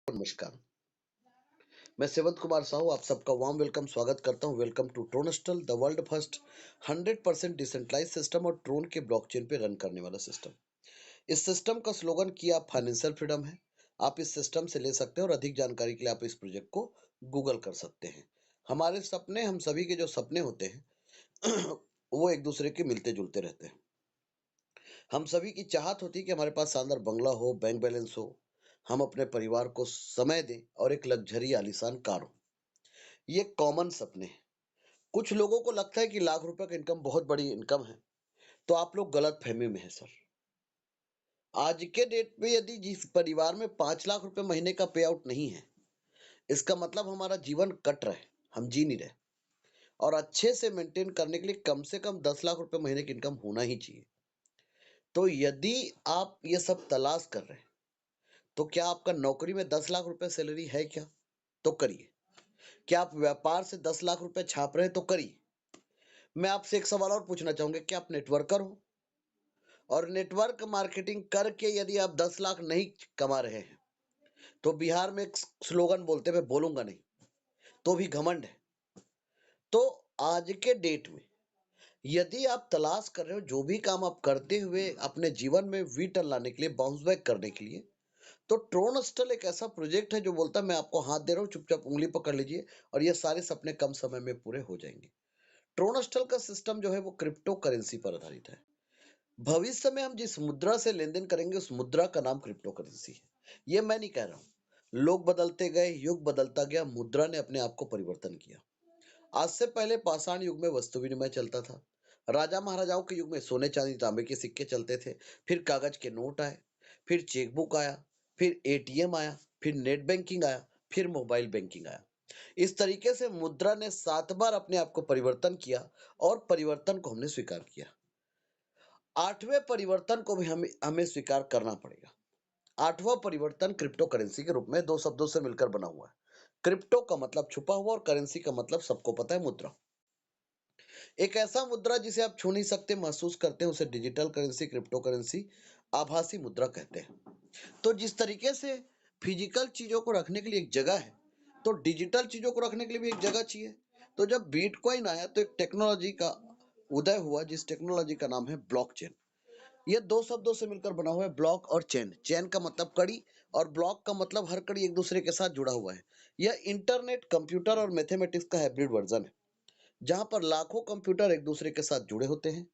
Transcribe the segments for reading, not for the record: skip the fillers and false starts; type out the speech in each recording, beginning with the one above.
नमस्कार। मैं सेवंत कुमार साहू आप सबका वार्म वेलकम स्वागत करता हूं। Welcome to Tronstal, the world first 100% decentralize system और ट्रोन के ब्लॉकचेन पे रन करने वाला सिस्टम। इस सिस्टम का स्लोगन किया फाइनेंशियल फ्रीडम है। आप इस सिस्टम से ले सकते हैं और अधिक जानकारी के लिए आप इस प्रोजेक्ट को गूगल कर सकते हैं। हमारे सपने, हम सभी के जो सपने होते हैं वो एक दूसरे के मिलते जुलते रहते हैं। हम सभी की चाहत होती है कि हमारे पास शानदार बंगला हो, बैंक बैलेंस हो, हम अपने परिवार को समय दें और एक लग्जरी आलीशान कार हो। ये कॉमन सपने हैं। कुछ लोगों को लगता है कि लाख रुपए का इनकम बहुत बड़ी इनकम है, तो आप लोग गलत फहमी में हैं सर। आज के डेट में यदि जिस परिवार में 5 लाख रुपए महीने का पे आउट नहीं है, इसका मतलब हमारा जीवन कट रहा है, हम जी नहीं रहे। और अच्छे से मेंटेन करने के लिए कम से कम 10 लाख रुपए महीने की इनकम होना ही चाहिए। तो यदि आप ये सब तलाश कर रहे हैं, तो क्या आपका नौकरी में 10 लाख रुपए सैलरी है क्या? तो करिए। क्या आप व्यापार से 10 लाख रुपए छाप रहे हैं? तो करिए। मैं आपसे एक सवाल और पूछना चाहूंगा, क्या आप नेटवर्कर हो? और नेटवर्क मार्केटिंग करके यदि आप 10 लाख नहीं कमा रहे हैं, तो बिहार में एक स्लोगन बोलते हैं, मैं बोलूंगा नहीं, तो भी घमंड है। तो आज के डेट में यदि आप तलाश कर रहे हो जो भी काम आप करते हुए अपने जीवन में वी टर्न लाने के लिए, बाउंस बैक करने के लिए, तो ट्रोनस्टल एक ऐसा प्रोजेक्ट है जो बोलता है मैं आपको हाथ दे रहा हूं, चुपचाप उंगली पकड़ लीजिए और ये सारे सपने कम समय में पूरे हो जाएंगे। ट्रोनस्टल का सिस्टम जो है वो क्रिप्टो करेंसी पर आधारित है। भविष्य में हम जिस मुद्रा से लेन-देन करेंगे उस मुद्रा का नाम क्रिप्टो करेंसी है। ये मैं नहीं कह रहा हूँ। लोग बदलते गए, युग बदलता गया, मुद्रा ने अपने आप को परिवर्तन किया। आज से पहले पाषाण युग में वस्तु विनिमय चलता था। राजा महाराजाओं के युग में सोने चांदी तांबे के सिक्के चलते थे। फिर कागज के नोट आए, फिर चेकबुक आया, फिर एटीएम आया, फिर नेट बैंकिंग आया, फिर मोबाइल बैंकिंग आया। इस तरीके से मुद्रा ने 7 बार अपने आप को परिवर्तन किया और परिवर्तन को हमने स्वीकार किया। 8वें परिवर्तन को भी हमें हमें स्वीकार करना पड़ेगा। 8वां परिवर्तन क्रिप्टो करेंसी के रूप में 2 शब्दों से मिलकर बना हुआ है। क्रिप्टो का मतलब छुपा हुआ और करेंसी का मतलब सबको पता है, मुद्रा। एक ऐसा मुद्रा जिसे आप छू नहीं सकते, महसूस करते हैं, उसे डिजिटल करेंसी, क्रिप्टो करेंसी, आभासी मुद्रा कहते हैं। तो जिस तरीके से फिजिकल चीजों को रखने के लिए एक जगह है, तो डिजिटल चीजों को रखने के लिए भी एक जगह चाहिए। तो जब बिटकॉइन आया तो एक टेक्नोलॉजी का उदय हुआ, जिस टेक्नोलॉजी का नाम है ब्लॉकचेन। ये 2 शब्दों से मिलकर बना हुआ है, ब्लॉक और चेन। चेन का मतलब कड़ी और ब्लॉक का मतलब हर कड़ी एक दूसरे के साथ जुड़ा हुआ है। यह इंटरनेट, कंप्यूटर और मैथमेटिक्स का हाइब्रिड वर्जन है, जहां पर लाखों कंप्यूटर एक दूसरे के साथ जुड़े होते हैं।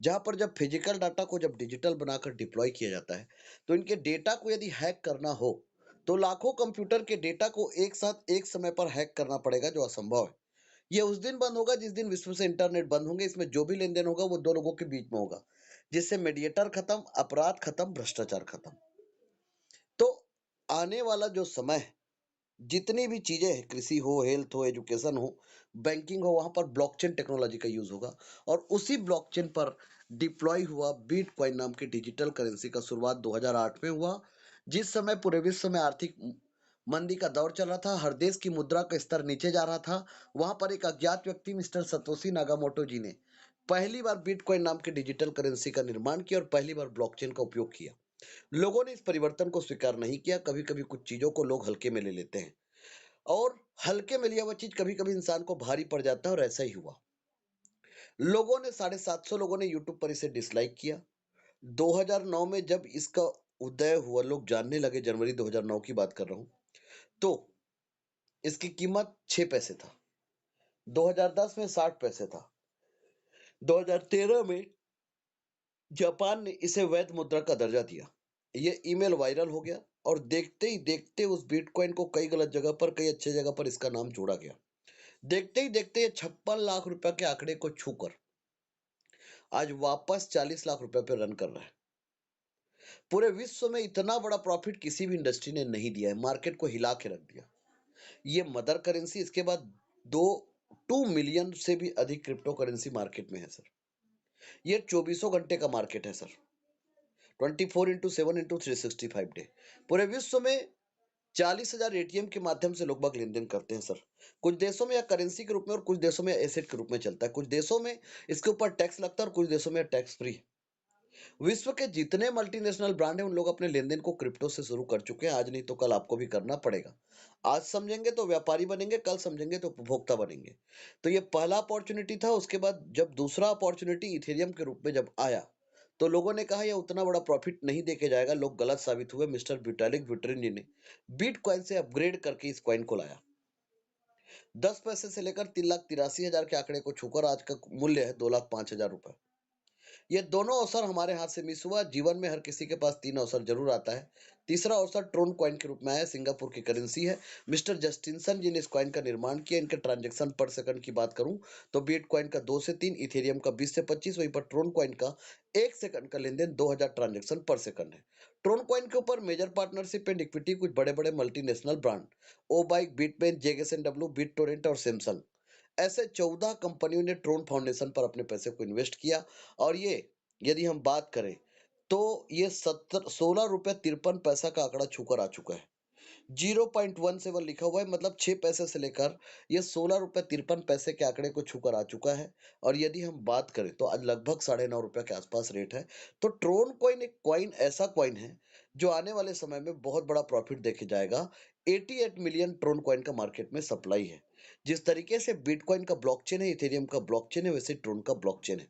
जहां पर जब फिजिकल डाटा को जब डिजिटल बनाकर डिप्लॉय किया जाता है, तो इनके डेटा को यदि हैक करना हो, तो लाखों कंप्यूटर के डेटा को एक साथ एक समय पर हैक करना पड़ेगा, जो असंभव है। ये उस दिन बंद होगा जिस दिन विश्व से इंटरनेट बंद होंगे। इसमें जो भी लेन देन होगा वो दो लोगों के बीच में होगा, जिससे मीडिएटर खत्म, अपराध खत्म, भ्रष्टाचार खत्म। तो आने वाला जो समय है, जितनी भी चीजें हैं, कृषि हो, हेल्थ हो, एजुकेशन हो, बैंकिंग हो, वहां पर ब्लॉकचेन टेक्नोलॉजी का यूज होगा। और उसी ब्लॉकचेन पर डिप्लॉय हुआ बिटकॉइन नाम की डिजिटल करेंसी का शुरुआत 2008 में हुआ। जिस समय पूरे विश्व में आर्थिक मंदी का दौर चल रहा था, हर देश की मुद्रा का स्तर नीचे जा रहा था, वहां पर एक अज्ञात व्यक्ति मिस्टर सतोशी नागामोटो जी ने पहली बार बिटकॉइन नाम की डिजिटल करेंसी का निर्माण किया और पहली बार ब्लॉकचेन का उपयोग किया। लोगों ने इस परिवर्तन को स्वीकार नहीं किया। कभी कभी कुछ चीजों को लोग हल्के में ले लेते हैं, और हल्के में लिया हुआ चीज कभी कभी इंसान को भारी पड़ जाता है, और ऐसा ही हुआ। लोगों ने 750 लोगों ने यूट्यूब पर इसे डिसलाइक किया। 2009 में जब इसका उदय हुआ, लोग जानने लगे, जनवरी 2009 की बात कर रहा हूं, तो इसकी कीमत 6 पैसे था। 2010 में 60 पैसे था। 2013 में जापान ने इसे वैध मुद्रा का दर्जा दिया। ये ईमेल वायरल हो गया और देखते ही देखते उस बिटकॉइन को कई गलत जगह पर, कई अच्छे जगह पर इसका नाम जोड़ा गया। देखते ही देखते ये 56 लाख रुपए के आंकड़े को छूकर आज वापस 40 लाख रुपए पे रन कर रहा है। पूरे विश्व में इतना बड़ा प्रॉफिट किसी भी इंडस्ट्री ने नहीं दिया है, मार्केट को हिला के रख दिया। ये मदर करेंसी, इसके बाद दो 2 मिलियन से भी अधिक क्रिप्टो करेंसी मार्केट में है सर। ये 24 घंटे का मार्केट है सर, 24x7x365 डे। पूरे विश्व में 40,000 एटीएम के माध्यम से लोग बाग लेन देन करते हैं सर। कुछ देशों में यह करेंसी के रूप में और कुछ देशों में एसेट के रूप में चलता है। कुछ देशों में इसके ऊपर टैक्स लगता है और कुछ देशों में टैक्स फ्री है। विश्व के जितने मल्टीनेशनल ब्रांड हैं उन लोग अपने लेन-देन को क्रिप्टो से शुरू कर चुके हैं, आज नहीं तो कल आपको भी करना पड़ेगा। आज समझेंगे तो व्यापारी बनेंगे, कल समझेंगे तो उपभोक्ता बनेंगे। तो ये पहला अपॉर्च्युनिटी था, उसके बाद जब दूसरा अपॉर्च्युनिटी इथेरियम के रूप में जब आया, तो लोगों ने कहा ये उतना बड़ा प्रॉफिट नहीं देके जाएगा, लोग गलत साबित हुए। मिस्टर विटालिक बुटेरिन जी ने बिटकॉइन से अपग्रेड करके इस कॉइन को लाया। 10 पैसे से लेकर 3,83,000 के आंकड़े को छूकर आज का मूल्य है 2,05,000 रुपए। ये दोनों अवसर हमारे हाथ से मिस हुआ। जीवन में हर किसी के पास 3 अवसर ज़रूर आता है। तीसरा अवसर ट्रोन कॉइन के रूप में आया, सिंगापुर की करेंसी है। मिस्टर जस्टिनसन जी ने इस कॉइन का निर्माण किया। इनके ट्रांजैक्शन पर सेकंड की बात करूं तो बिटकॉइन का 2 से 3, इथेरियम का 20 से 25, वहीं पर ट्रोन कॉइन का 1 सेकंड का लेनदेन 2000 ट्रांजैक्शन पर सेकंड है। ट्रोन कॉइन के ऊपर मेजर पार्टनरशिप एंड इक्विटी कुछ बड़े-बड़े मल्टीनेशनल ब्रांड ओ बाइक, बिटपेन, जेएसएनडब्ल्यू, बिटटोरेंट और सैमसंग, ऐसे 14 कंपनियों ने ट्रोन फाउंडेशन पर अपने पैसे को इन्वेस्ट किया। और ये यदि हम बात करें तो ये 16 रुपये 53 पैसा का आंकड़ा छूकर आ चुका है। 0.17 लिखा हुआ है, मतलब 6 पैसे से लेकर ये 16 रुपये 53 पैसे के आंकड़े को छूकर आ चुका है। और यदि हम बात करें तो आज लगभग 9.5 रुपये के आसपास रेट है। तो ट्रोन कॉइन एक कॉइन ऐसा कॉइन है जो आने वाले समय में बहुत बड़ा प्रॉफिट देके जाएगा। 88 मिलियन ट्रोन कॉइन का मार्केट में सप्लाई है। जिस तरीके से बिटकॉइन का ब्लॉकचेन है, इथेरियम का ब्लॉकचेन है, वैसे ट्रोन का ब्लॉकचेन है।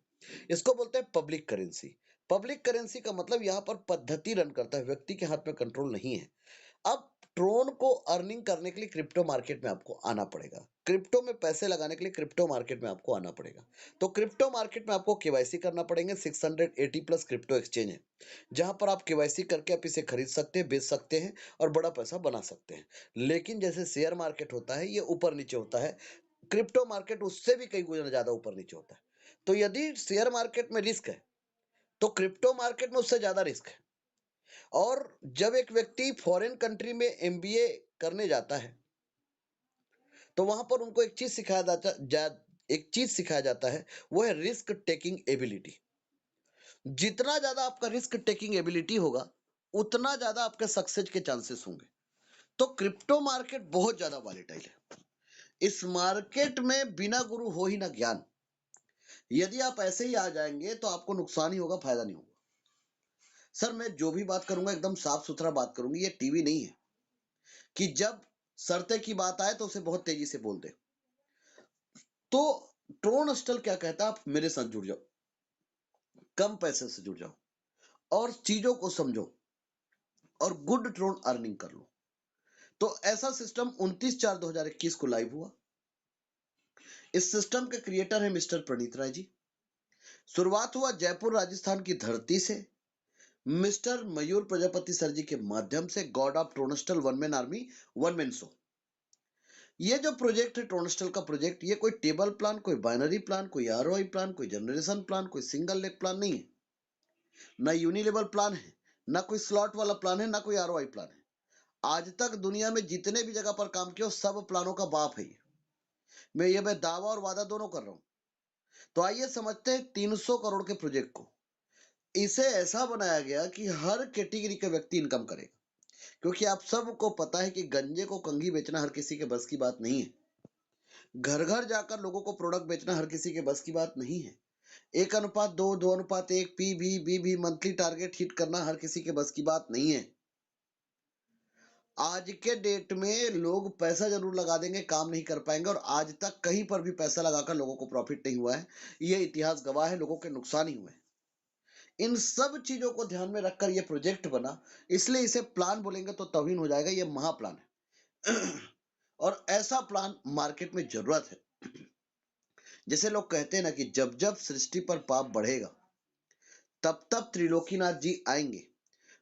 इसको बोलते हैं पब्लिक करेंसी। पब्लिक करेंसी का मतलब यहाँ पर पद्धति रन करता है, व्यक्ति के हाथ में कंट्रोल नहीं है। अब ट्रोन को अर्निंग करने के लिए क्रिप्टो मार्केट में आपको आना पड़ेगा। क्रिप्टो में पैसे लगाने के लिए क्रिप्टो मार्केट में आपको आना पड़ेगा। तो क्रिप्टो मार्केट में आपको केवाईसी करना पड़ेंगे। 680 प्लस क्रिप्टो एक्सचेंज है, जहां पर आप केवाईसी करके आप इसे खरीद सकते हैं, बेच सकते हैं और बड़ा पैसा बना सकते हैं। लेकिन जैसे शेयर मार्केट होता है, ये ऊपर नीचे होता है, क्रिप्टो मार्केट उससे भी कई गुना ज्यादा ऊपर नीचे होता है। तो यदि शेयर मार्केट में रिस्क है तो क्रिप्टो मार्केट में उससे ज्यादा रिस्क है। और जब एक व्यक्ति फॉरेन कंट्री में एमबीए करने जाता है तो वहां पर उनको एक चीज सिखाया जाता है, वो है रिस्क टेकिंग एबिलिटी। जितना ज्यादा आपका रिस्क टेकिंग एबिलिटी होगा उतना ज्यादा आपके सक्सेस के चांसेस होंगे। तो क्रिप्टो मार्केट बहुत ज्यादा वॉलेटाइल है। इस मार्केट में बिना गुरु हो ही ना ज्ञान। यदि आप ऐसे ही आ जाएंगे तो आपको नुकसान ही होगा, फायदा नहीं होगा। सर मैं जो भी बात करूंगा एकदम साफ सुथरा बात करूंगी, ये टीवी नहीं है कि जब शर्ते की बात आए तो उसे बहुत तेजी से बोल दे। तो ट्रोन स्टल क्या कहता है, आप मेरे साथ जुड़ जाओ, कम पैसे से जुड़ जाओ और चीजों को समझो और गुड ट्रोन अर्निंग कर लो। तो ऐसा सिस्टम 29/4/2021 को लाइव हुआ। इस सिस्टम के क्रिएटर है मिस्टर प्रणीत राय जी। शुरुआत हुआ जयपुर राजस्थान की धरती से, मिस्टर मयूर प्रजापति सर जी के माध्यम से। God of Tronstal one man army, one man show. ये जो प्रोजेक्ट है ट्रोनस्टल का प्रोजेक्ट, ये कोई टेबल प्लान, कोई बाइनरी प्लान, कोई आरओआई प्लान, कोई जनरेशन प्लान, कोई सिंगल लेग प्लान नहीं है। ना यूनिलेवल प्लान है, ना कोई स्लॉट वाला प्लान है, ना कोई आरओआई प्लान है। आज तक दुनिया में जितने भी जगह पर काम किया सब प्लानों का बाप है ये। मैं दावा और वादा दोनों कर रहा हूं। तो आइए समझते हैं 300 करोड़ के प्रोजेक्ट को। इसे ऐसा बनाया गया कि हर कैटेगरी का व्यक्ति इनकम करेगा, क्योंकि आप सबको पता है कि गंजे को कंघी बेचना हर किसी के बस की बात नहीं है। घर घर जाकर लोगों को प्रोडक्ट बेचना हर किसी के बस की बात नहीं है। 1:2, 2:1, पी भी मंथली टारगेट हिट करना हर किसी के बस की बात नहीं है। आज के डेट में लोग पैसा जरूर लगा देंगे, काम नहीं कर पाएंगे। और आज तक कहीं पर भी पैसा लगाकर लोगों को प्रॉफिट नहीं हुआ है, ये इतिहास गवाह है, लोगों के नुकसान ही हुए हैं। इन सब चीजों को ध्यान में रखकर ये प्रोजेक्ट बना, इसलिए इसे प्लान बोलेंगे तो तौहीन हो जाएगा, ये महाप्लान है। और ऐसा प्लान मार्केट में जरूरत है। जैसे लोग कहते हैं ना कि जब जब सृष्टि पर पाप बढ़ेगा तब तब त्रिलोकीनाथ जी आएंगे,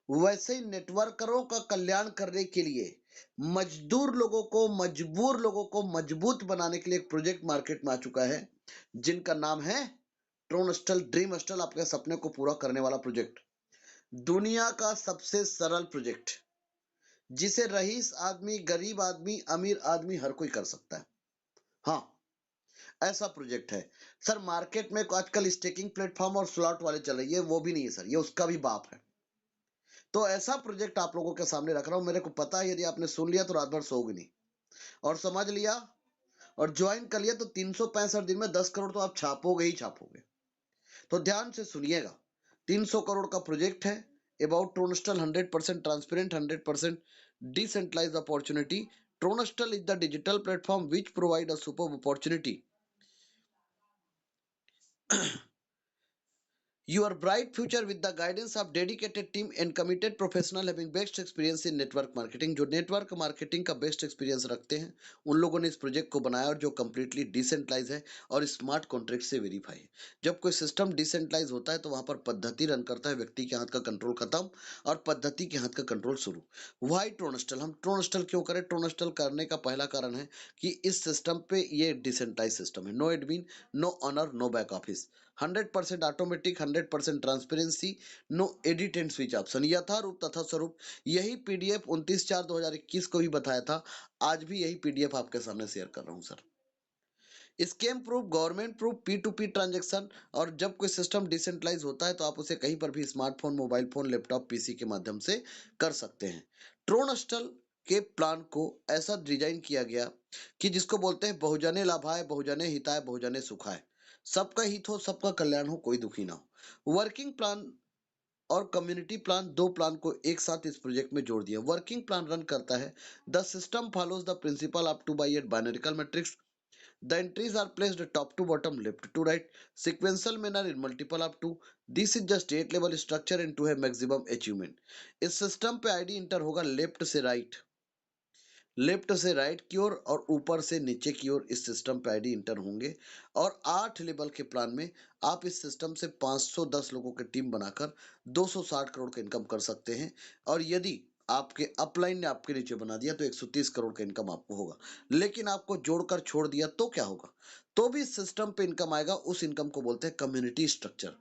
वैसे ही नेटवर्करों का कल्याण करने के लिए मजबूर लोगों को मजबूत बनाने के लिए एक प्रोजेक्ट मार्केट में आ चुका है, जिनका नाम है ट्रोनस्टल ड्रीम स्टल। आपके सपने को पूरा करने वाला प्रोजेक्ट, दुनिया का सबसे सरल प्रोजेक्ट, जिसे रईस आदमी, गरीब आदमी, अमीर आदमी हर कोई कर सकता है। हाँ, ऐसा प्रोजेक्ट है। सर मार्केट में आजकल स्टेकिंग प्लेटफॉर्म और स्लॉट वाले चल रही है, वो भी नहीं है सर, ये उसका भी बाप है। तो ऐसा प्रोजेक्ट आप लोगों के सामने रख रहा हूं। मेरे को पता है यदि आपने सुन लिया तो रात भर सोओगे नहीं, और समझ लिया और ज्वाइन कर लिया तो 365 दिन में 10 करोड़ तो आप छापोगे ही छापोगे। तो ध्यान से सुनिएगा, 300 करोड़ का प्रोजेक्ट है about Tronstal, 100% transparent, 100% decentralized opportunity. Tronstal is the digital platform which provide a super opportunity. Your bright future with the guidance of dedicated team and committed professional having best experience in network marketing. जो network marketing का best experience रखते हैं उन लोगों ने इस project को बनाया और जो कम्प्लीटली डिसेंट्रलाइज है और स्मार्ट कॉन्ट्रैक्ट से वेरीफाई है. जब कोई सिस्टम डिसेंट्रलाइज होता है तो वहां पर पद्धति रन करता है, व्यक्ति के हाथ का कंट्रोल खत्म और पद्धति के हाथ का कंट्रोल शुरू. वाई ट्रोनस्टल? हम ट्रोनस्टल क्यों करें? ट्रोनस्टल करने का पहला कारण है कि इस सिस्टम पे ये डिसेंट्रलाइज सिस्टम है. No admin, no owner, no back office, 100% automatic, 100% transparency, no edit and switch option. यथारूप तथा स्वरूप यही पीडीएफ 29/4/2021 को भी बताया था, आज भी यही पीडीएफ आपके सामने शेयर कर रहा हूं sir. Scam proof, government proof, P2P transaction. और जब कोई सिस्टम डिसेंट्रलाइज होता है तो आप उसे कहीं पर भी smartphone, mobile phone, laptop, PC के माध्यम से कर सकते हैं. ट्रोनस्टल के प्लान को ऐसा डिजाइन किया गया कि जिसको बोलते हैं बहुजने लाभाय, बहुजने हिताय, बहुजने सुखाय. सबका हित हो, सबका कल्याण हो, कोई दुखी ना हो. वर्किंग प्लान और कम्युनिटी प्लान, दो प्लान को एक साथ इस प्रोजेक्ट में जोड़ दिया. वर्किंग प्लान रन करता है. The system follows the principle of 2/8 binarical matrix. The entries are placed top to bottom, left to right, sequential manner in multiple of two. This is the state level structure and to have maximum achievement. इस system पे ID inter होगा left से right, left से right की ओर और ऊपर से नीचे की ओर इस सिस्टम पे आईडी इंटर होंगे. और 8 लेवल के प्लान में आप इस सिस्टम से 510 लोगों की टीम बनाकर 260 करोड़ का इनकम कर सकते हैं. और यदि आपके अपलाइन ने आपके नीचे बना दिया तो 130 करोड़ का इनकम आपको होगा. लेकिन आपको जोड़कर छोड़ दिया तो क्या होगा? तो भी इस सिस्टम पे इनकम आएगा. उस इनकम को बोलते हैं कम्युनिटी स्ट्रक्चर,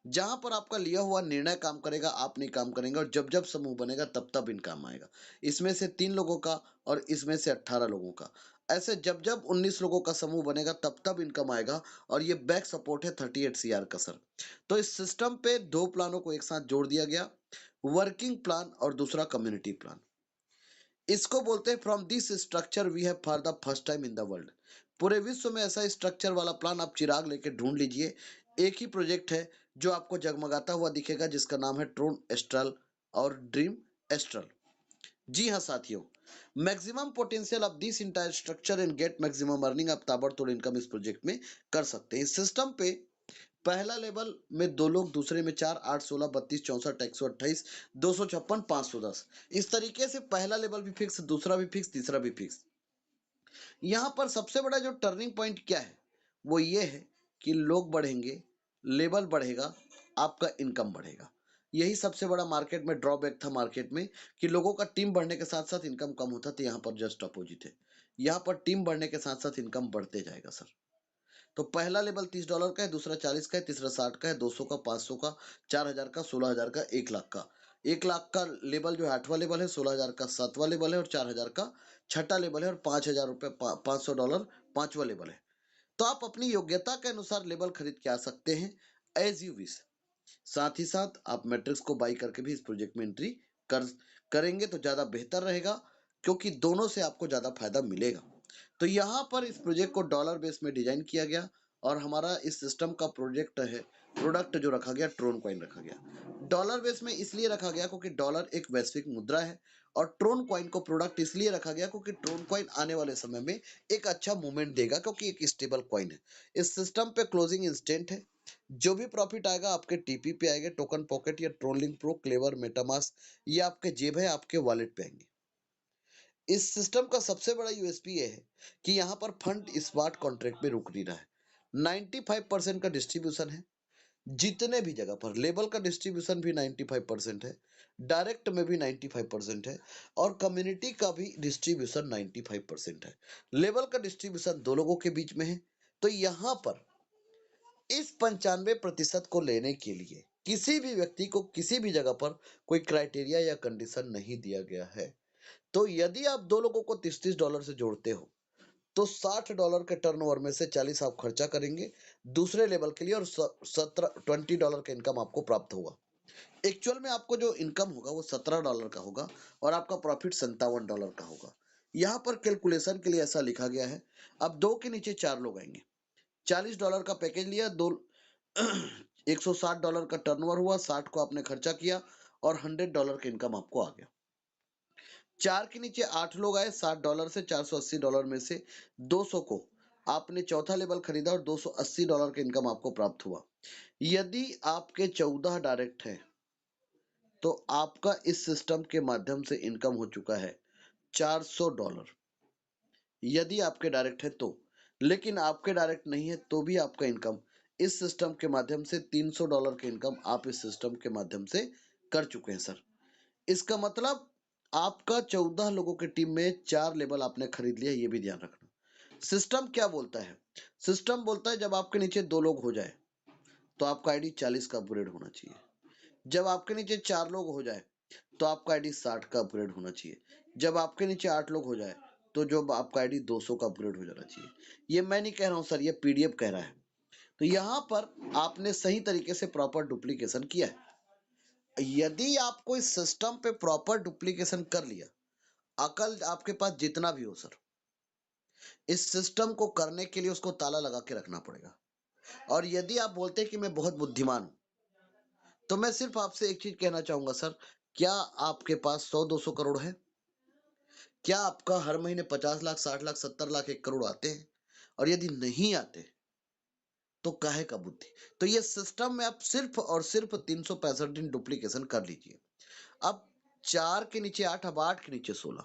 जहां पर आपका लिया हुआ निर्णय काम करेगा, आप नहीं काम करेंगे. और जब जब समूह बनेगा तब तब इनकम आएगा. इसमें से 3 लोगों का और इसमें से 18 लोगों का, ऐसे जब जब 19 लोगों का समूह बनेगा तब तब इनकम आएगा. और ये बैक सपोर्ट है 38 CR का सर. तो इस सिस्टम पे दो प्लानों को एक साथ जोड़ दिया गया, वर्किंग प्लान और दूसरा कम्युनिटी प्लान. इसको बोलते हैं from this structure we have for the first time in the world. पूरे विश्व में ऐसा स्ट्रक्चर वाला प्लान आप चिराग लेके ढूंढ लीजिए. एक ही प्रोजेक्ट है जो आपको जगमगाता हुआ दिखेगा, जिसका नाम है ट्रोन एस्ट्रल और ड्रीम एस्ट्रल. जी हाँ साथियों, maximum potential of this entire structure and get maximum earning. आप ताबड़तोड़ इनकम इस प्रोजेक्ट में कर सकते हैं. इस सिस्टम पे पहला लेवल में 2 लोग, दूसरे में 4, 8, 16, 32, 64, 128, 256, 510. इस तरीके से पहला लेवल भी फिक्स, दूसरा भी फिक्स, तीसरा भी फिक्स. यहां पर सबसे बड़ा जो टर्निंग पॉइंट क्या है वो ये है कि लोग बढ़ेंगे, लेवल बढ़ेगा, आपका इनकम बढ़ेगा. यही सबसे बड़ा मार्केट में ड्रॉबैक था मार्केट में, कि लोगों का टीम बढ़ने के साथ साथ इनकम कम होता था. यहाँ पर जस्ट अपोजिट है. यहाँ पर टीम बढ़ने के साथ साथ इनकम बढ़ते जाएगा सर. तो पहला लेवल $30 का है, दूसरा 40 का है, तीसरा 60 का है, 200 का, 500 का, 4000 का, 16000 का, 1 लाख का. 1 लाख का लेवल जो है 8वां लेवल है, 16000 का 7वां लेवल है और 4000 का 6ठा लेवल है और $5000 $500 5वां लेवल है. तो आप अपनी योग्यता के अनुसार लेवल खरीद के आ सकते हैं एज यू विश. साथ ही साथ आप मैट्रिक्स को बाई करके भी इस प्रोजेक्ट में एंट्री कर करेंगे तो ज्यादा बेहतर रहेगा, क्योंकि दोनों से आपको ज्यादा फायदा मिलेगा. तो यहाँ पर इस प्रोजेक्ट को डॉलर बेस में डिजाइन किया गया और हमारा इस सिस्टम का प्रोजेक्ट है, प्रोडक्ट जो रखा गया ट्रोन कॉइन रखा गया. डॉलर बेस में इसलिए रखा गया क्योंकि डॉलर एक वैश्विक मुद्रा है. और ट्रोन कॉइन को प्रोडक्ट इसलिए रखा गया क्योंकि ट्रोन कॉइन आने वाले समय में एक अच्छा मूवमेंट देगा, क्योंकि एक स्टेबल कॉइन है. इस सिस्टम पे क्लोजिंग इंस्टेंट है. जो भी प्रॉफिट आएगा आपके टीपी पे आएगा, टोकन पॉकेट या ट्रोनलिंक प्रो, क्लेवर, मेटामास्क, ये आपके जेब है, आपके वॉलेट पे आएंगे. इस सिस्टम का सबसे बड़ा यूएसपी ये है कि यहाँ पर फंड स्मार्ट कॉन्ट्रैक्ट में रुक नहीं रहा है. 95% का डिस्ट्रीब्यूशन है. जितने भी जगह पर लेबल का डिस्ट्रीब्यूशन भी 95% है, डायरेक्ट में भी 95% है और कम्युनिटी का भी डिस्ट्रीब्यूशन 95% है. लेबल का डिस्ट्रीब्यूशन दो लोगों के बीच में है. तो यहाँ पर इस 95% को लेने के लिए किसी भी व्यक्ति को किसी भी जगह पर कोई क्राइटेरिया या कंडीशन नहीं दिया गया है. तो यदि आप दो लोगों को $30 से जोड़ते हो तो $60 के टर्नओवर में से 40 आप खर्चा करेंगे दूसरे लेवल के लिए और 20 डॉलर का इनकम आपको प्राप्त होगा. एक्चुअल में आपको जो इनकम होगा वो $17 का होगा और आपका प्रॉफिट $57 का होगा. यहाँ पर कैलकुलेशन के लिए ऐसा लिखा गया है. अब दो के नीचे चार लोग आएंगे, $40 का पैकेज लिया, दो $160 का टर्नओवर हुआ, 60 को आपने खर्चा किया और $100 का इनकम आपको आ गया। 4 के नीचे 8 लोग आए, $60 से $480 में से 200 को आपने चौथा लेवल खरीदा और $280 का इनकम आपको प्राप्त हुआ। यदि आपके 14 डायरेक्ट हैं तो आपका इस सिस्टम के माध्यम से इनकम हो चुका है $400, यदि आपके डायरेक्ट है तो। लेकिन आपके डायरेक्ट नहीं है तो भी आपका इनकम इस सिस्टम के माध्यम से $300 के इनकम आप इस सिस्टम के माध्यम से कर चुके हैं सर। इसका मतलब आपका 14 लोगों की टीम में 4 लेवल आपने खरीद लिया, ये भी ध्यान रखना। सिस्टम क्या बोलता है? सिस्टम बोलता है जब आपके नीचे 2 लोग हो जाए तो आपका आईडी 40 का अपग्रेड होना चाहिए। जब आपके नीचे 4 लोग हो जाए तो आपका आईडी 60 का अपग्रेड होना चाहिए। जब आपके नीचे 8 लोग हो जाए तो जो आपका आईडी 200 का अपग्रेड हो जाना चाहिए। ये मैं नहीं कह रहा हूं सर, ये पीडीएफ कह रहा है। तो यहां पर आपने सही तरीके से प्रॉपर डुप्लीकेशन किया है। यदि आपको इस सिस्टम पे प्रॉपर डुप्लीकेशन कर लिया, अकल आपके पास जितना भी हो सर, इस सिस्टम को करने के लिए उसको ताला लगा के रखना पड़ेगा। और यदि आप बोलते हैं कि मैं बहुत बुद्धिमान हूं, तो मैं सिर्फ आपसे एक चीज कहना चाहूंगा सर, क्या आपके पास 100-200 करोड़ है? क्या आपका हर महीने 50 लाख, 60 लाख, 70 लाख, 1 करोड़ आते हैं? और यदि नहीं आते तो काहे का बुद्धि? तो ये सिस्टम में आप सिर्फ और सिर्फ 365 दिन डुप्लीकेशन कर लीजिए। अब 4 के नीचे 8, अब 8 के नीचे 16,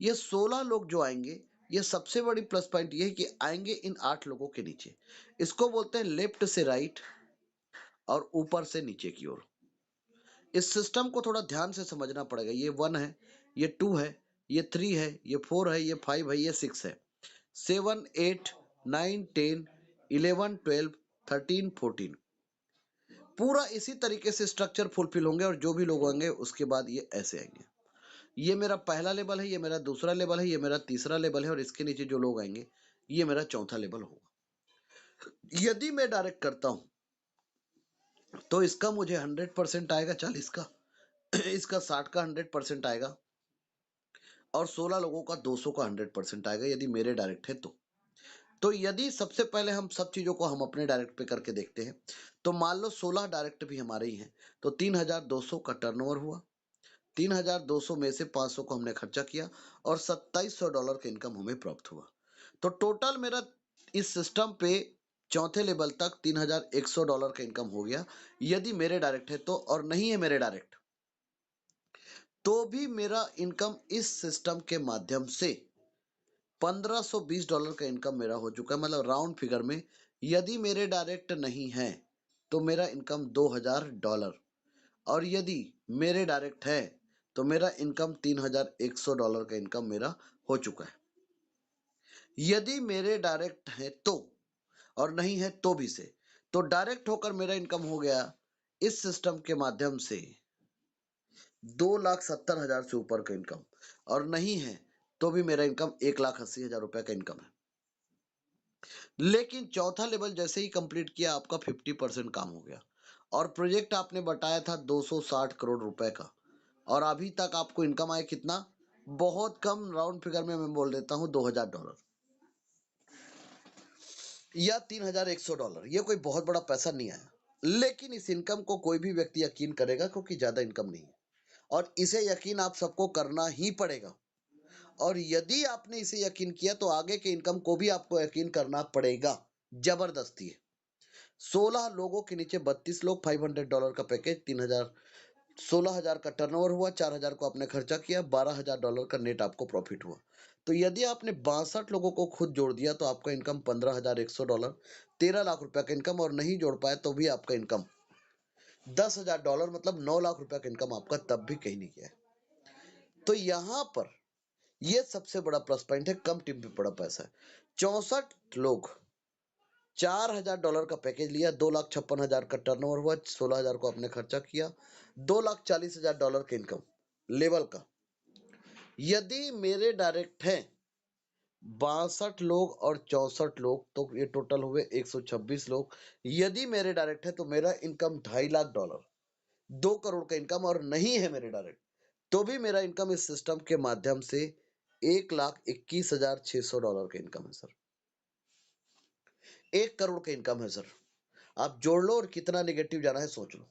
ये 16 लोग जो आएंगे, ये सबसे बड़ी प्लस पॉइंट ये है कि आएंगे इन 8 लोगों के नीचे। इसको बोलते हैं लेफ्ट से राइट और ऊपर से नीचे की ओर। इस सिस्टम को थोड़ा ध्यान से समझना पड़ेगा। ये 1 है, ये 2 है, ये 3 है, ये 4 है, ये 5 है, ये 6 है। 7, 8, 9, 10, 11, 12, 13, 14 पूरा इसी तरीके से स्ट्रक्चर फुलफिल होंगे और जो भी लोग होंगे उसके बाद ये ऐसे आएंगे। ये मेरा पहला लेवल है, ये मेरा दूसरा लेवल है, ये मेरा तीसरा लेवल है और इसके नीचे जो लोग आएंगे ये मेरा चौथा लेवल होगा। यदि मैं डायरेक्ट करता हूं तो इसका मुझे 100% आएगा 40 का, इसका 60 का 100% आएगा और 16 लोगों का 200 का 100% आएगा यदि मेरे डायरेक्ट है तो यदि सबसे पहले हम सब चीजों को हम अपने डायरेक्ट पे करके देखते हैं तो मान लो 16 डायरेक्ट भी हमारे ही हैं तो 3200 का टर्नओवर हुआ। 3200 में से 500 को हमने खर्चा किया और $2700 का इनकम हमें प्राप्त हुआ। तो टोटल मेरा इस सिस्टम पे चौथे लेवल तक $3100 का इनकम हो गया यदि मेरे डायरेक्ट है तो। और नहीं है मेरे डायरेक्ट तो भी मेरा इनकम इस सिस्टम के माध्यम से $1520 का इनकम मेरा हो चुका है। मतलब राउंड फिगर में यदि मेरे डायरेक्ट नहीं है तो मेरा इनकम $2000 और यदि मेरे डायरेक्ट है तो मेरा इनकम $3100 का इनकम मेरा हो चुका है। यदि मेरे डायरेक्ट है तो और नहीं है तो भी से, तो डायरेक्ट होकर मेरा इनकम हो गया इस सिस्टम के माध्यम से 2,70,000 से ऊपर का इनकम और नहीं है तो भी मेरा इनकम 1,80,000 रुपए का इनकम है। लेकिन चौथा लेवल जैसे ही कंप्लीट किया आपका 50% काम हो गया और प्रोजेक्ट आपने बताया था 260 करोड़ रुपए का और अभी तक आपको इनकम आया कितना? बहुत कम, राउंड फिगर में मैं बोल देता हूं $2000 या $3100। ये कोई बहुत बड़ा पैसा नहीं आया, लेकिन इस इनकम को कोई भी व्यक्ति यकीन करेगा क्योंकि ज्यादा इनकम नहीं है और इसे यकीन आप सबको करना ही पड़ेगा। और यदि आपने इसे यकीन किया तो आगे के इनकम को भी आपको यकीन करना पड़ेगा, जबरदस्ती है। 16 लोगों के नीचे 32 लोग, $500 का पैकेज, 3000, 16,000 का टर्नओवर हुआ, 4,000 को आपने खर्चा किया, $12,000 का नेट आपको प्रॉफिट हुआ। तो यदि आपने 62 लोगों को खुद जोड़ दिया तो आपका इनकम $15,100, 13 लाख रुपए का इनकम। और नहीं जोड़ पाए तो भी आपका इनकम $10,000, मतलब 9 लाख रुपए का इनकम आपका तब भी कहीं नहीं गया है। तो यहां पर यह सबसे बड़ा प्लस पॉइंट है, कम टीम पे बड़ा पैसा है। 64 लोग, $4,000 का पैकेज लिया, 2,56,000 का टर्नओवर हुआ, 16,000 को आपने खर्चा किया, $2,40,000 का इनकम लेवल का। यदि मेरे डायरेक्ट हैं 62 लोग और 64 लोग तो ये टोटल हुए 126 लोग। यदि मेरे डायरेक्ट है तो मेरा इनकम $2.5 लाख, 2 करोड़ का इनकम। और नहीं है मेरे डायरेक्ट तो भी मेरा इनकम इस सिस्टम के माध्यम से $1,21,600 का इनकम है सर। 1 करोड़ का इनकम है सर। आप जोड़ लो और कितना नेगेटिव जाना है सोच लो।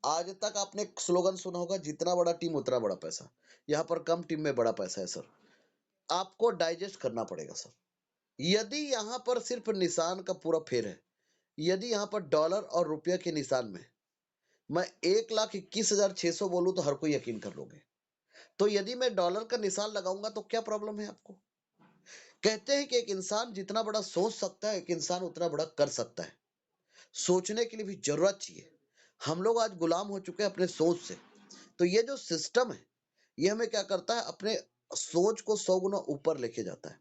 आज तक आपने एक स्लोगन सुना होगा, जितना बड़ा टीम उतना बड़ा पैसा। यहाँ पर कम टीम में बड़ा पैसा है सर। आपको डाइजेस्ट करना पड़ेगा सर। यदि यहाँ पर सिर्फ निशान का पूरा फेर है, यदि यहाँ पर डॉलर और रुपया के निशान में मैं 1,21,600 बोलूं तो हर कोई यकीन कर लोगे। तो यदि मैं डॉलर का निशान लगाऊंगा तो क्या प्रॉब्लम है आपको? कहते हैं कि एक इंसान जितना बड़ा सोच सकता है, एक इंसान उतना बड़ा कर सकता है। सोचने के लिए भी जरूरत चाहिए। हम लोग आज गुलाम हो चुके हैं अपने सोच से। तो ये जो सिस्टम है, ये हमें क्या करता है, अपने सोच को 100 गुना ऊपर लेके जाता है।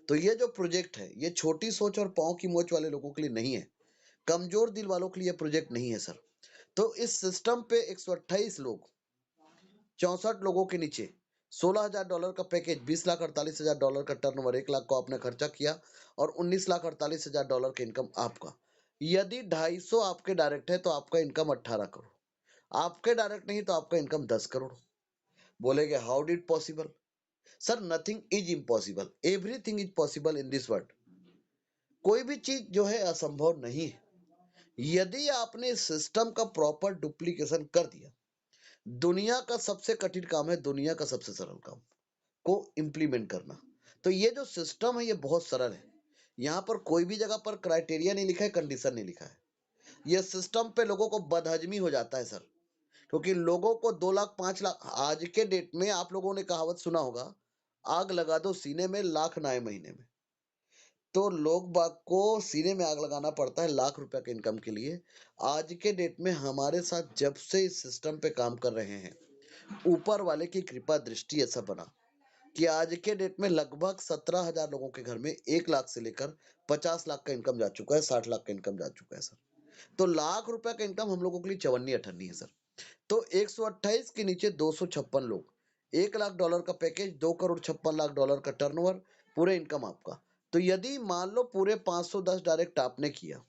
तो ये जो प्रोजेक्ट है, ये छोटी सोच और पाँव की मोच वाले लोगों के लिए नहीं है, कमजोर दिल वालों के लिए ये प्रोजेक्ट नहीं है सर। तो इस सिस्टम पे 128 लोग, 64 लोगों के नीचे $16,000 का पैकेज, $20,48,000 का टर्नओवर, 1 लाख को आपने खर्चा किया और $19,48,000 का इनकम आपका। यदि 250 आपके डायरेक्ट है तो आपका इनकम 18 करोड़, आपके डायरेक्ट नहीं तो आपका इनकम 10 करोड़। बोलेगे how did possible? Sir nothing is impossible, everything is possible in this world. कोई भी चीज जो है असंभव नहीं है। यदि आपने इस सिस्टम का प्रॉपर डुप्लीकेशन कर दिया, दुनिया का सबसे कठिन काम है, दुनिया का सबसे सरल काम को इम्प्लीमेंट करना। तो ये जो सिस्टम है ये बहुत सरल है। यहाँ पर कोई भी जगह पर क्राइटेरिया नहीं लिखा है, कंडीशन नहीं लिखा है। ये सिस्टम पे लोगों को बदहजमी हो जाता है सर, क्योंकि लोगों को 2 लाख 5 लाख आज के डेट में, आप लोगों ने कहावत सुना होगा, आग लगा दो सीने में लाख ना आए महीने में। तो लोग बाग को सीने में आग लगाना पड़ता है लाख रुपए के इनकम के लिए। आज के डेट में हमारे साथ जब से इस सिस्टम पे काम कर रहे हैं, ऊपर वाले की कृपा दृष्टि ऐसा बना कि आज के डेट में लगभग 17,000 लोगों के घर में 1 लाख से लेकर 50 लाख का इनकम जा चुका है, 60 लाख का इनकम जा चुका है सर। तो लाख रुपए का इनकम हम लोगों के लिए चवन्नी अठन्नी है सर। तो 128 के नीचे 256 लोग, $1 लाख का पैकेज, $2,56,00,000 का टर्नओवर, पूरे इनकम आपका। तो यदि मान लो पूरे 510 डायरेक्ट आपने किया,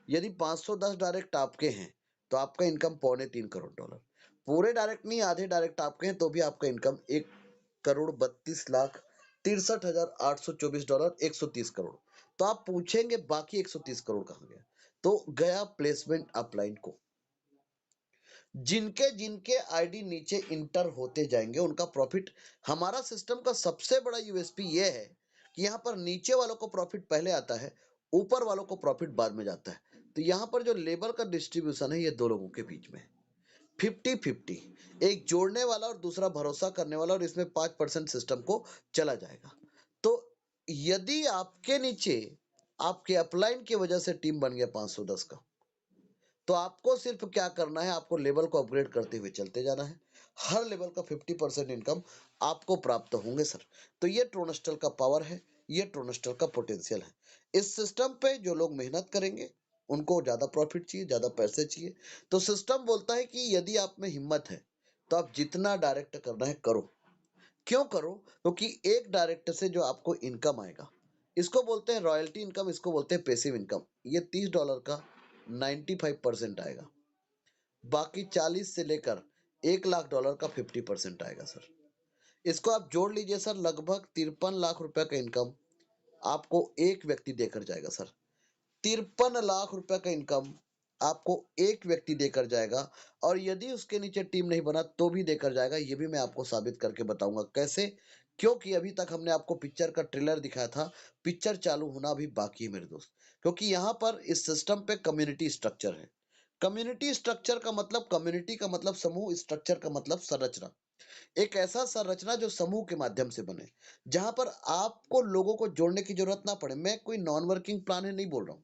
यदि 510 डायरेक्ट आपके हैं तो आपका इनकम $3.25 करोड़। पूरे डायरेक्ट नहीं, आधे डायरेक्ट आपके हैं तो भी आपका इनकम 1,32,63,824 130 करोड़। तो आप पूछेंगे बाकी 130 करोड़ कहाँ गया? तो गया प्लेसमेंट अपलाइन को। जिनके जिनके आईडी नीचे इंटर होते जाएंगे उनका प्रॉफिट। हमारा सिस्टम का सबसे बड़ा यूएसपी ये है कि यहाँ पर नीचे वालों को प्रॉफिट पहले आता है, ऊपर वालों को प्रॉफिट बाद में जाता है। तो यहाँ पर जो लेबर का डिस्ट्रीब्यूशन है ये दो लोगों के बीच में 50-50, एक जोड़ने वाला और दूसरा भरोसा करने वाला, और इसमें 5% सिस्टम को चला जाएगा। तो यदि आपके नीचे आपके अपलाइन की वजह से टीम बन गया 510 का, तो आपको सिर्फ क्या करना है, आपको लेवल को अपग्रेड करते हुए चलते जाना है। हर लेवल का 50% इनकम आपको प्राप्त होंगे सर। तो ये ट्रोनस्टल का पावर है, ये ट्रोनस्टल का पोटेंशियल है। इस सिस्टम पे जो लोग मेहनत करेंगे उनको ज़्यादा प्रॉफिट चाहिए, ज़्यादा पैसे चाहिए। तो सिस्टम बोलता है कि यदि आप में हिम्मत है तो आप जितना डायरेक्ट करना है करो। क्यों करो? क्योंकि एक डायरेक्ट से जो आपको इनकम आएगा, इसको बोलते हैं रॉयल्टी इनकम, इसको बोलते हैं पैसिव इनकम। ये $30 का 95% आएगा, बाकी 40 से लेकर $1 लाख का 50% आएगा सर। इसको आप जोड़ लीजिए सर, लगभग 53 लाख रुपए का इनकम आपको एक व्यक्ति देकर जाएगा सर। 53 लाख रुपए का इनकम आपको एक व्यक्ति देकर जाएगा, और यदि उसके नीचे टीम नहीं बना तो भी देकर जाएगा। ये भी मैं आपको साबित करके बताऊंगा कैसे। क्योंकि अभी तक हमने आपको पिक्चर का ट्रेलर दिखाया था, पिक्चर चालू होना भी बाकी है मेरे दोस्त। क्योंकि यहाँ पर इस सिस्टम पे कम्युनिटी स्ट्रक्चर है। कम्युनिटी स्ट्रक्चर का मतलब, कम्युनिटी का मतलब समूह, स्ट्रक्चर का मतलब संरचना। एक ऐसा संरचना जो समूह के माध्यम से बने, जहां पर आपको लोगों को जोड़ने की जरूरत ना पड़े। मैं कोई नॉन वर्किंग प्लान है नहीं बोल रहा हूँ।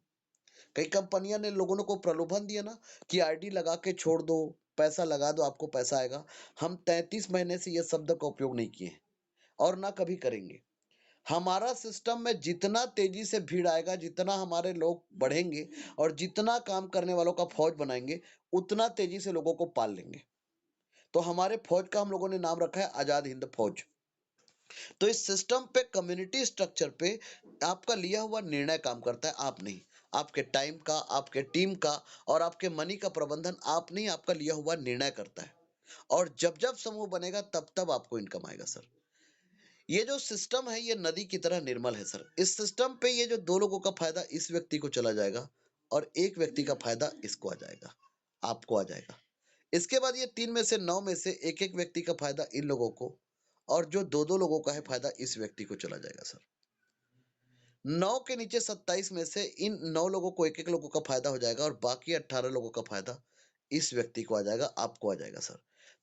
कई कंपनियां ने लोगों को प्रलोभन दिया ना कि आईडी लगा के छोड़ दो, पैसा लगा दो, आपको पैसा आएगा। हम 33 महीने से यह शब्द का उपयोग नहीं किए और ना कभी करेंगे। हमारा सिस्टम में जितना तेजी से भीड़ आएगा, जितना हमारे लोग बढ़ेंगे और जितना काम करने वालों का फौज बनाएंगे, उतना तेजी से लोगों को पाल लेंगे। तो हमारे फौज का हम लोगों ने नाम रखा है आजाद हिंद फौज। तो इस सिस्टम पे, कम्युनिटी स्ट्रक्चर पे आपका लिया हुआ निर्णय काम करता है, आप नहीं। आपके टाइम का, आपके टीम का और आपके मनी का प्रबंधन आप नहीं, आपका लिया हुआ निर्णय करता है। और जब जब समूह बनेगा तब तब आपको इनकम आएगा सर। ये जो सिस्टम है ये नदी की तरह निर्मल है सर। इस सिस्टम पे ये जो दो लोगों का फायदा इस व्यक्ति को चला जाएगा और एक व्यक्ति का फायदा इसको आ जाएगा, आपको आ जाएगा। इसके बाद ये 3 में से 9 में से एक-एक व्यक्ति का फायदा इन लोगों को, और जो 2-2 लोगों का है फायदा इस व्यक्ति को चला जाएगा सर। 9 के नीचे 27 में से इन 9 लोगों को एक-एक लोगों का फायदा हो जाएगा और बाकी 18 लोगों का फायदा इस व्यक्ति को आ जाएगा, आपको आ जाएगा सर।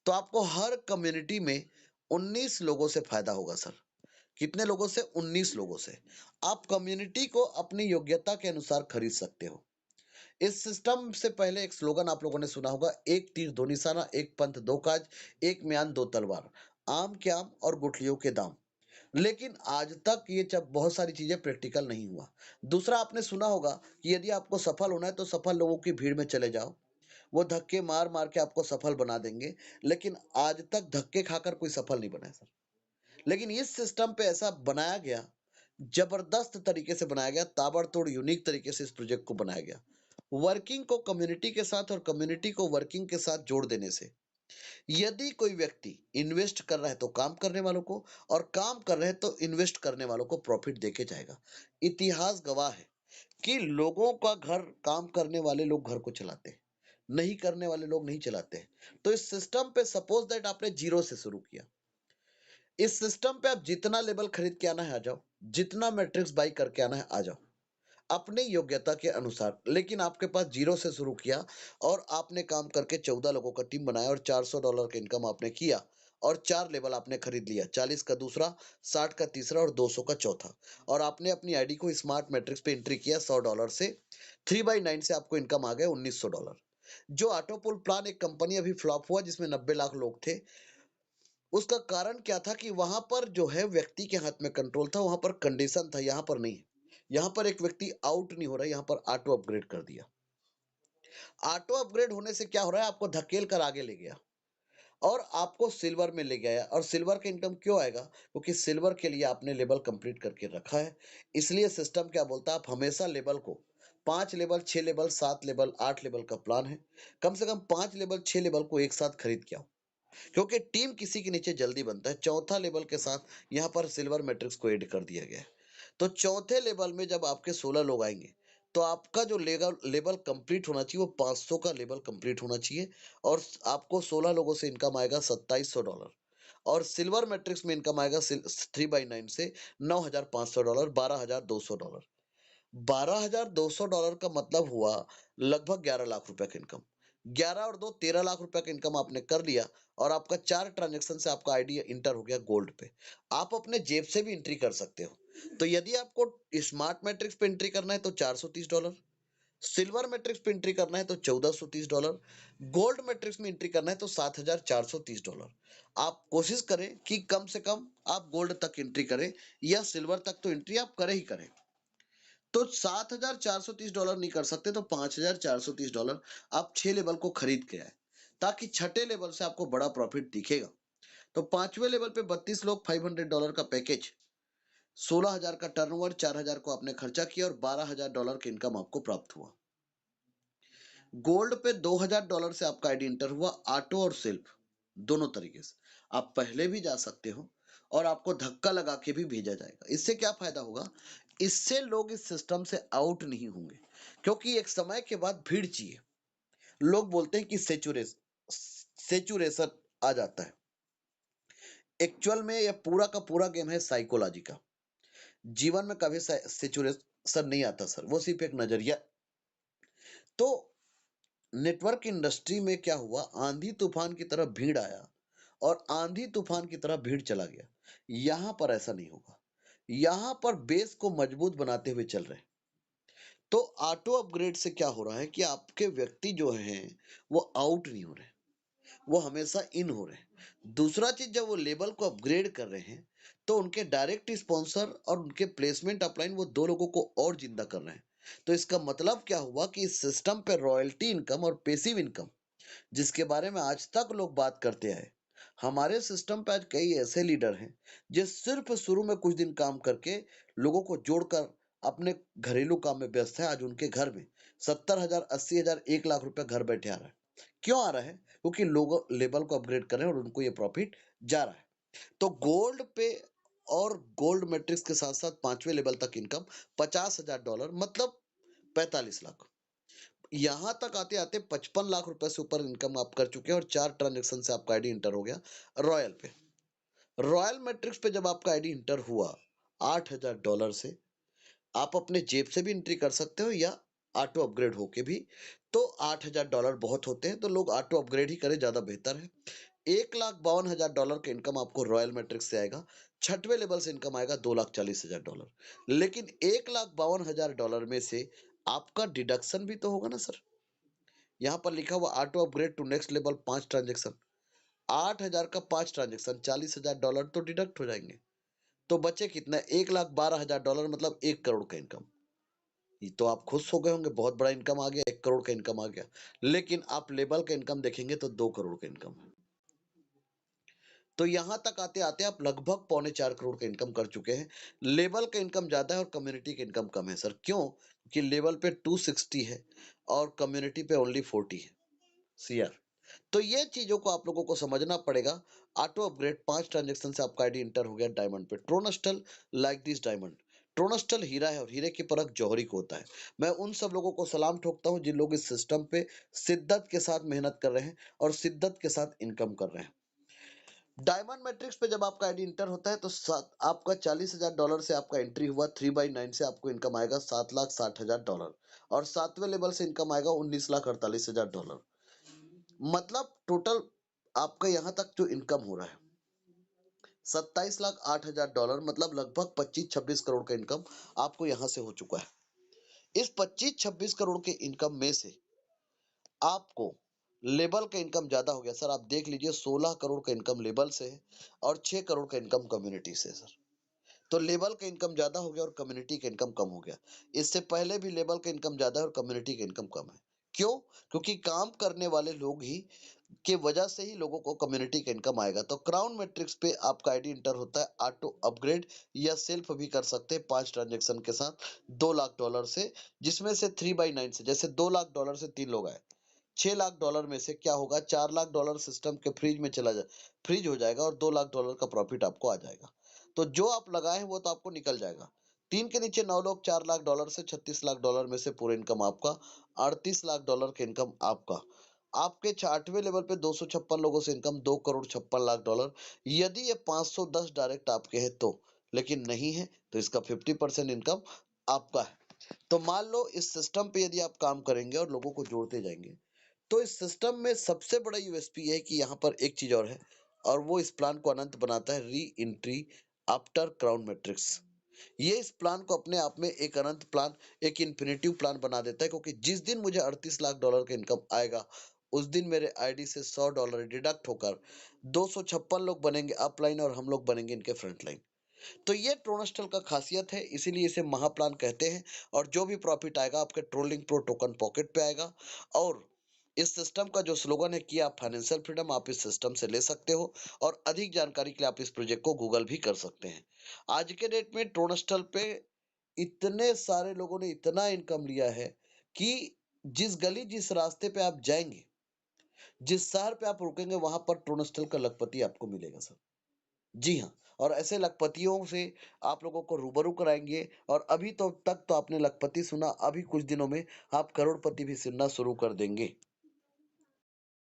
तो आपको हर कम्युनिटी में 19 लोगों से फायदा होगा सर। कितने लोगों से? 19 लोगों से। आप कम्युनिटी को अपनी योग्यता के अनुसार खरीद सकते हो। इस सिस्टम से पहले एक स्लोगन आप लोगों ने सुना होगा, एक तीर दो निशाना, एक पंथ दो काज, एक म्यान दो तलवार, आम के आम और गुठलियों के दाम। लेकिन आज तक ये जब बहुत सारी चीजें प्रैक्टिकल नहीं हुआ। दूसरा आपने सुना होगा कि यदि आपको सफल होना है तो सफल लोगों की भीड़ में चले जाओ, वो धक्के मार मार के आपको सफल बना देंगे। लेकिन आज तक धक्के खाकर कोई सफल नहीं बना है सर। लेकिन इस सिस्टम पे ऐसा बनाया गया, जबरदस्त तरीके से बनाया गया, ताबड़तोड़ यूनिक तरीके से इस प्रोजेक्ट को बनाया गया। वर्किंग को कम्युनिटी के साथ और कम्युनिटी को वर्किंग के साथ जोड़ देने से यदि कोई व्यक्ति इन्वेस्ट कर रहा है तो काम करने वालों को, और काम कर रहे हैं तो इन्वेस्ट करने वालों को प्रॉफिट देके जाएगा। इतिहास गवाह है कि लोगों का घर, काम करने वाले लोग घर को चलाते हैं, नहीं करने वाले लोग नहीं चलाते हैं। तो इस सिस्टम पे सपोज दैट आपने जीरो से शुरू किया, इस सिस्टम पे आप जितना लेबल खरीद के आना है आ जाओ, जितना मैट्रिक्स बाई करके आना है आ जाओ, अपनी योग्यता के अनुसार। लेकिन आपके पास जीरो से शुरू किया और आपने काम करके 14 लोगों का टीम बनाया और $400 का इनकम आपने किया, और 4 लेवल आपने खरीद लिया, 40 का दूसरा, 60 का तीसरा और 200 का चौथा। और आपने अपनी आईडी को स्मार्ट मैट्रिक्स पे एंट्री किया $100 से, 3/9 से आपको इनकम आ गए $1900। जो ऑटोपुल प्लान एक कंपनी अभी फ्लॉप हुआ जिसमें 90 लाख लोग थे, उसका कारण क्या था कि वहां पर जो है व्यक्ति के हाथ में कंट्रोल था, वहां पर कंडीशन था, यहां पर नहीं है। यहां पर एक व्यक्ति आउट नहीं हो रहा है, यहां पर ऑटो अपग्रेड कर दिया। ऑटो अपग्रेड होने से क्या हो रहा है, आपको धकेल कर आगे ले गया और आपको सिल्वर में ले गया। और सिल्वर का इनकम क्यों आएगा? क्योंकि सिल्वर के लिए आपने लेवल कंप्लीट करके रखा है। इसलिए सिस्टम क्या बोलता है, आप हमेशा लेवल को 5 लेवल, 6 लेवल, 7 लेवल, 8 लेवल का प्लान है, कम से कम 5 लेवल, 6 लेवल को एक साथ खरीद के आओ। क्योंकि टीम किसी के नीचे जल्दी बनता है। चौथा लेवल के साथ यहाँ पर सिल्वर मैट्रिक्स को ऐड कर दिया गया है। तो चौथे लेवल में जब आपके 16 लोग आएंगे तो आपका जो लेवल लेवल कंप्लीट होना चाहिए वो 500 का लेवल कंप्लीट होना चाहिए, और आपको 16 लोगों से इनकम आएगा $2700, और सिल्वर मैट्रिक्स में इनकम आएगा 3/9 से $9500, $12200। $12200 का मतलब हुआ लगभग 11 लाख रुपए का इनकम। 11 और 2 13 लाख रुपए का इनकम आपने कर लिया, और आपका 4 ट्रांजैक्शन से आपका आईडी इंटर हो गया गोल्ड पे। आप अपने जेब से भी एंट्री कर सकते हो। तो यदि आपको स्मार्ट मैट्रिक्स पे एंट्री करना है तो $430, सिल्वर मैट्रिक्स पे एंट्री करना है तो $1430, गोल्ड मैट्रिक्स में एंट्री करना है तो $7430। आप कोशिश करें कि कम से कम आप गोल्ड तक एंट्री करें, या सिल्वर तक तो एंट्री आप करें ही करें। तो $7430 नहीं कर सकते तो $5430 आप 6 लेवल को खरीद के आए, ताकि छठे लेवल से आपको बड़ा प्रॉफिट दिखेगा। तो पांचवें लेवल पे 32 लोग, $500 का पैकेज, 16,000 का टर्नओवर, 4,000 को आपने खर्चा किया और $12,000 का इनकम आपको प्राप्त हुआ। गोल्ड पे $2,000 से आपका आईडी इंटर हुआ, ऑटो और सेल्फ दोनों तरीके से आप पहले भी जा सकते हो, और आपको धक्का लगा के भी भेजा जाएगा। इससे क्या फायदा होगा? इससे लोग इस सिस्टम से आउट नहीं होंगे, क्योंकि एक समय के बाद भीड़ चाहिए। लोग बोलते हैं कि सेचुरेशन आ जाता है। एक्चुअल में यह पूरा का पूरा गेम है साइकोलॉजी का। जीवन में कभी सेचुरेशन नहीं आता सर, वो सिर्फ एक नजरिया। तो नेटवर्क इंडस्ट्री में क्या हुआ, आंधी तूफान की तरह भीड़ आया और आंधी तूफान की तरह भीड़ चला गया। यहां पर ऐसा नहीं होगा, यहां पर बेस को मजबूत बनाते हुए चल रहे हैं। तो ऑटो अपग्रेड से क्या हो रहा है कि आपके व्यक्ति जो हैं वो आउट नहीं हो रहे, वो हमेशा इन हो रहे हैं। दूसरा चीज, जब वो लेवल को अपग्रेड कर रहे हैं तो उनके डायरेक्ट स्पॉन्सर और उनके प्लेसमेंट अपलाइन, वो दो लोगों को और जिंदा कर रहे हैं। तो इसका मतलब क्या हुआ कि इस सिस्टम पे रॉयल्टी इनकम और पेसिव इनकम, जिसके बारे में आज तक लोग बात करते आए, हमारे सिस्टम पे आज कई ऐसे लीडर हैं जो सिर्फ शुरू में कुछ दिन काम करके लोगों को जोड़कर अपने घरेलू काम में व्यस्त है। आज उनके घर में 70,000, 80,000, 1 लाख रुपया घर बैठे आ रहा है। क्यों आ रहा है? क्योंकि लोग लेवल को अपग्रेड कर रहे हैं और उनको ये प्रॉफिट जा रहा है। तो गोल्ड पे और गोल्ड मैट्रिक्स के साथ साथ पांचवें लेवल तक इनकम $50,000, मतलब 45 लाख। यहाँ तक आते-आते 55 लाख रुपए से ऊपर इनकम आप कर चुके हैं और 4 ट्रांज़ैक्शन से आपका आईडी इंटर हो गया रॉयल पे। रॉयल मैट्रिक्स पे जब आपका आईडी इंटर हुआ $8,000 से, आप अपने जेब से भी एंट्री कर सकते हो या ऑटो अपग्रेड होके भी, तो $8,000 बहुत होते हैं, तो लोग ऑटो अपग्रेड ही करें, ज़्यादा बेहतर है। $1,52,000 का इनकम आपको रॉयल मैट्रिक्स से आएगा। छठवें लेवल से इनकम आएगा $2,40,000। लेकिन $1,52,000 में से आपका डिडक्शन भी तो होगा ना सर। यहाँ पर लिखा हुआ auto upgrade to next level 5 transaction. 8,000 का 5 ट्रांजेक्शन $40,000 तो डिडक्ट हो जाएंगे। तो बचे कितना? $1,12,000 मतलब 1 करोड़ का इनकम। ये तो आप खुश हो गए होंगे, बहुत बड़ा इनकम आ गया, 1 करोड़ का इनकम आ गया। लेकिन आप लेबल का इनकम देखेंगे तो 2 करोड़ का इनकम है। तो यहां तक आते आते आप लगभग 3.25 करोड़ का इनकम कर चुके हैं। लेबल का इनकम ज्यादा है और कम्युनिटी का इनकम कम है सर। क्यों? कि लेबल पे 260 है और कम्युनिटी पे ओनली 40 है सीआर। तो ये चीजों को आप लोगों को समझना पड़ेगा। ऑटो अपग्रेड 5 ट्रांजेक्शन से आपका आईडी इंटर हो गया डायमंड पे। ट्रोनस्टल लाइक दिस डायमंड। ट्रोनस्टल हीरा है और हीरे की परख जौहरी को होता है। मैं उन सब लोगों को सलाम ठोकता हूं जिन लोग इस सिस्टम पे शिद्दत के साथ मेहनत कर रहे हैं और शिद्दत के साथ इनकम कर रहे हैं। डायमंड मैट्रिक्स पे जब आपका आईडी इंटर होता है तो आपका $40,000 से आपका एंट्री हुआ। 3/9 से आपको इनकम आएगा $7,60,000 और 7वें लेवल से इनकम आएगा $19,48,000। मतलब टोटल आपका यहाँ तक जो इनकम हो रहा है $27,08,000, मतलब लगभग 25-26 करोड़ का इनकम आपको यहाँ से हो चुका है। इस 25-26 करोड़ के इनकम में से आपको लेबल का इनकम ज्यादा हो गया सर। आप देख लीजिए 16 करोड़ का इनकम लेबल से है और 6 करोड़ का इनकम कम्युनिटी से है सर। तो लेबल का इनकम ज्यादा हो गया और कम्युनिटी का इनकम कम हो गया। इससे पहले भी लेबल का इनकम ज्यादा है और कम्युनिटी का इनकम कम है। क्यों? क्योंकि काम करने वाले लोग ही के वजह से ही लोगों को कम्युनिटी का इनकम आएगा। तो क्राउन मैट्रिक्स पे आपका आईडी इंटर होता है ऑटो अपग्रेड या सेल्फ भी कर सकते हैं 5 ट्रांजेक्शन के साथ $2,00,000 से, जिसमें से 3/9 से जैसे $2,00,000 से 3 लोग आए, $6,00,000 में से क्या होगा, $4,00,000 सिस्टम के फ्रीज में चला जाए, फ्रीज हो जाएगा और $2,00,000 का प्रॉफिट आपको आ जाएगा। तो जो आप लगाए हैं वो तो आपको निकल जाएगा। 3 के नीचे 9 लोग, $4,00,000 से $36,00,000 में से पूरा इनकम आपका, $38,00,000 का इनकम आपका। आपके 8वें लेवल पे 256 लोगों से इनकम $2,56,00,000। यदि ये 510 डायरेक्ट आपके हैं तो, लेकिन नहीं है तो इसका 50% इनकम आपका है। तो मान लो इस सिस्टम पे यदि आप काम करेंगे और लोगों को जोड़ते जाएंगे, तो इस सिस्टम में सबसे बड़ा यूएसपी है कि यहाँ पर एक चीज और है और वो इस प्लान को अनंत बनाता है, re entry after crown matrix. ये इस प्लान को अपने आप में एक अनंत प्लान, एक इन्फिनिटिव प्लान बना देता है, क्योंकि जिस दिन मुझे $38,00,000 का इनकम आएगा उस दिन मेरे आईडी से $100 डिडक्ट होकर 256 लोग बनेंगे अपलाइन और हम लोग बनेंगे इनके फ्रंट लाइन। तो ये ट्रोनस्टल का खासियत है, इसीलिए इसे महाप्लान कहते हैं। और जो भी प्रॉफिट आएगा आपके ट्रोलिंग प्रो टोकन पॉकेट पे आएगा। और इस सिस्टम का जो स्लोगन है कि आप फाइनेंशियल फ्रीडम, आप इस सिस्टम से ले सकते हो। और अधिक जानकारी के लिए आप इस प्रोजेक्ट को गूगल भी कर सकते हैं। आज के डेट में ट्रोनस्टल पे इतने सारे लोगों ने इतना इनकम लिया है कि जिस गली जिस रास्ते पे आप जाएंगे, जिस शहर पे आप रुकेंगे, वहां पर ट्रोनस्टल का लखपति आपको मिलेगा सर। जी हाँ, और ऐसे लखपतियों से आप लोगों को रूबरू कराएंगे। और अभी तो तक तो आपने लखपति सुना, अभी कुछ दिनों में आप करोड़पति भी सुनना शुरू कर देंगे।